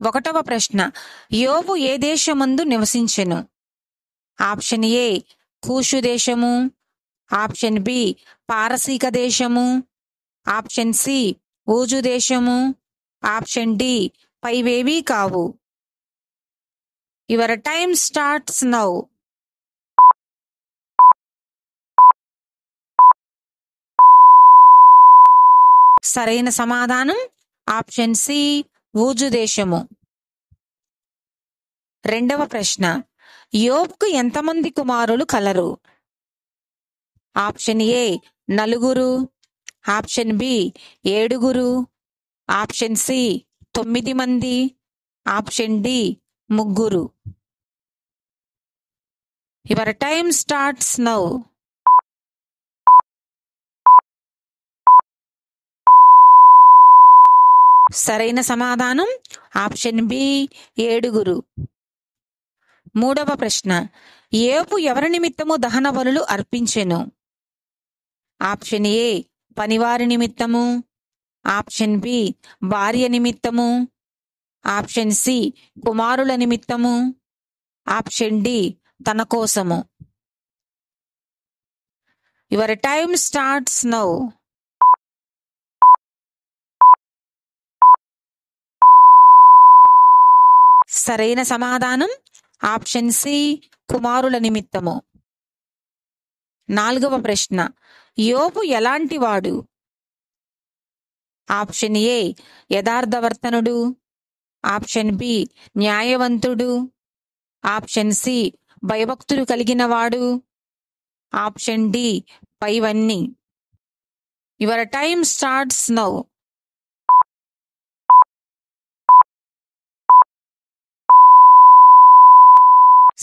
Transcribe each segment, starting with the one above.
ఒకటవ ప్రశ్న, యోబు ఏ దేశమందు నివసించెను? ఆప్షన్ ఏ కూషు దేశము, ఆప్షన్ బి పారసీక దేశము, ఆప్షన్ సి ఊజు దేశము, ఆప్షన్ డి పైవేవీ కావు. Your time starts now. సరైన సమాధానం ఆప్షన్ సి ఊజు దేశము. రెండవ ప్రశ్న, యోబుకు ఎంతమంది కుమారులు కలరు? Option A 4, option B 7, option C 9 మంది, option D 3. Your time starts now. సరైన సమాధానం ఆప్షన్ బి 7. మూడవ ప్రశ్న, యోబు ఎవరి నిమిత్తము దహన బలులు అర్పించెను? ఆప్షన్ ఏ పనివారి నిమిత్తము, ఆప్షన్ బి భార్య నిమిత్తము, ఆప్షన్ సి కుమారుల నిమిత్తము, ఆప్షన్ డి తన కోసము. Your time starts now. సరైన సమాధానం ఆప్షన్ సి కుమారుల నిమిత్తము. నాలుగవ ప్రశ్న, యోబు ఎలాంటి వాడు? ఆప్షన్ ఏ యథార్థవర్తనుడు, ఆప్షన్ బి న్యాయవంతుడు, ఆప్షన్ సి భయభక్తులు కలిగిన వాడు, ఆప్షన్ డి పైవన్నీ. Your time starts now.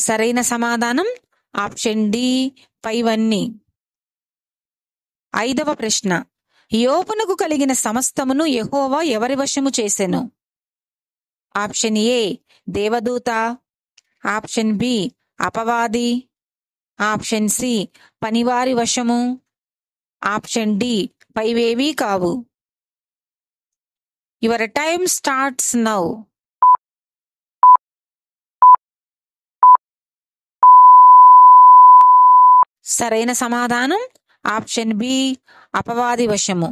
సరైన సమాధానం ఆప్షన్ డి పైవన్నీ. ఐదవ ప్రశ్న, యోబునకు కలిగిన సమస్తమును యెహోవా ఎవరి వశము చేసెను? ఆప్షన్ ఏ దేవదూత, ఆప్షన్ బి అపవాది, ఆప్షన్ సి పనివారి వశము, ఆప్షన్ డి పైవేవీ కావు. Your time starts now. సరైన సమాధానం ఆప్షన్ బి అపవాది వశము.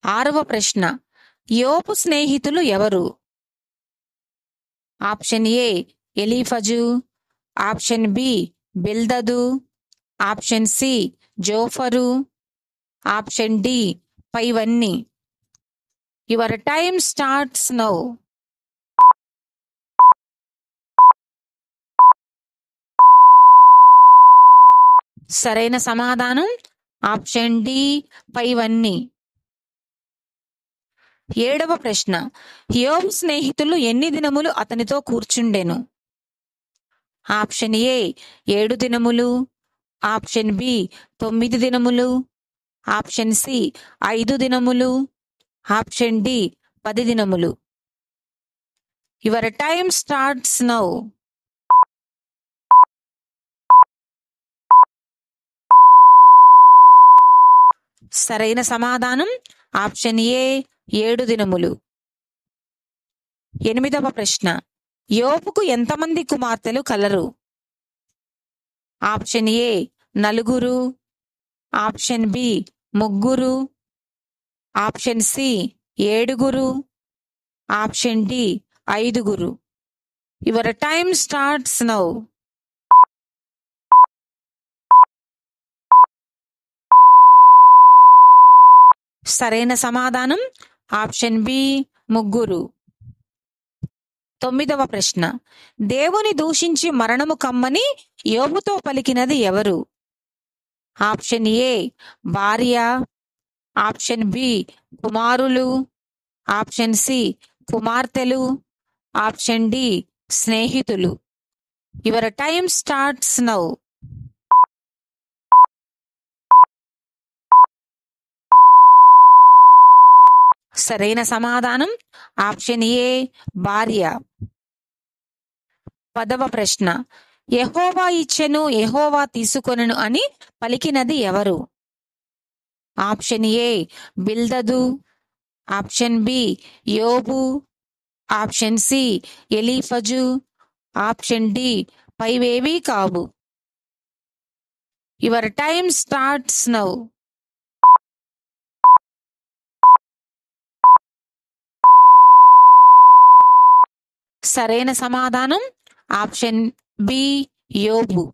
ఆరవ ప్రశ్న, యోబు స్నేహితులు ఎవరు? ఆప్షన్ ఏ ఎలీఫజు, ఆప్షన్ బి బిల్దదు, ఆప్షన్ సి జోఫరు, ఆప్షన్ డి పైవన్నీ. Your time starts now. సరైన సమాధానం ఆప్షన్ డి పైవన్నీ. ఏడవ ప్రశ్న, యోబు స్నేహితులు ఎన్ని దినములు అతనితో కూర్చుండెను? ఆప్షన్ ఏ 7 దినములు, ఆప్షన్ బి 9 దినములు, ఆప్షన్ సి 5 దినములు, ఆప్షన్ డి 10 దినములు. Your time starts now. సరైన సమాధానం ఆప్షన్ ఏ 7 దినములు. ఎనిమిదవ ప్రశ్న, యోబుకు ఎంతమంది కుమార్తెలు కలరు? Option A 4, option B 3, option C 7, option D 5. Your time starts now. సరైన సమాధానం ఆప్షన్ బి 3. తొమ్మిదవ ప్రశ్న, దేవుని దూషించి మరణము కమ్మని యోబుతో పలికినది ఎవరు? ఆప్షన్ ఏ భార్య, ఆప్షన్ బి కుమారులు, ఆప్షన్ సి కుమార్తెలు, ఆప్షన్ డి స్నేహితులు. Your time starts now. సరైన సమాధానం ఆప్షన్ ఏ భార్య. 10వ ప్రశ్న, యెహోవా ఇచ్చెను యెహోవా తీసుకొనెను అని పలికినది ఎవరు? ఆప్షన్ ఏ బిల్దదు, ఆప్షన్ బి యోబు, ఆప్షన్ సి ఎలీఫజు, ఆప్షన్ డి పైవేవీ కావు. Your time starts now. సరైన సమాధానం ఆప్షన్ బి యోబు.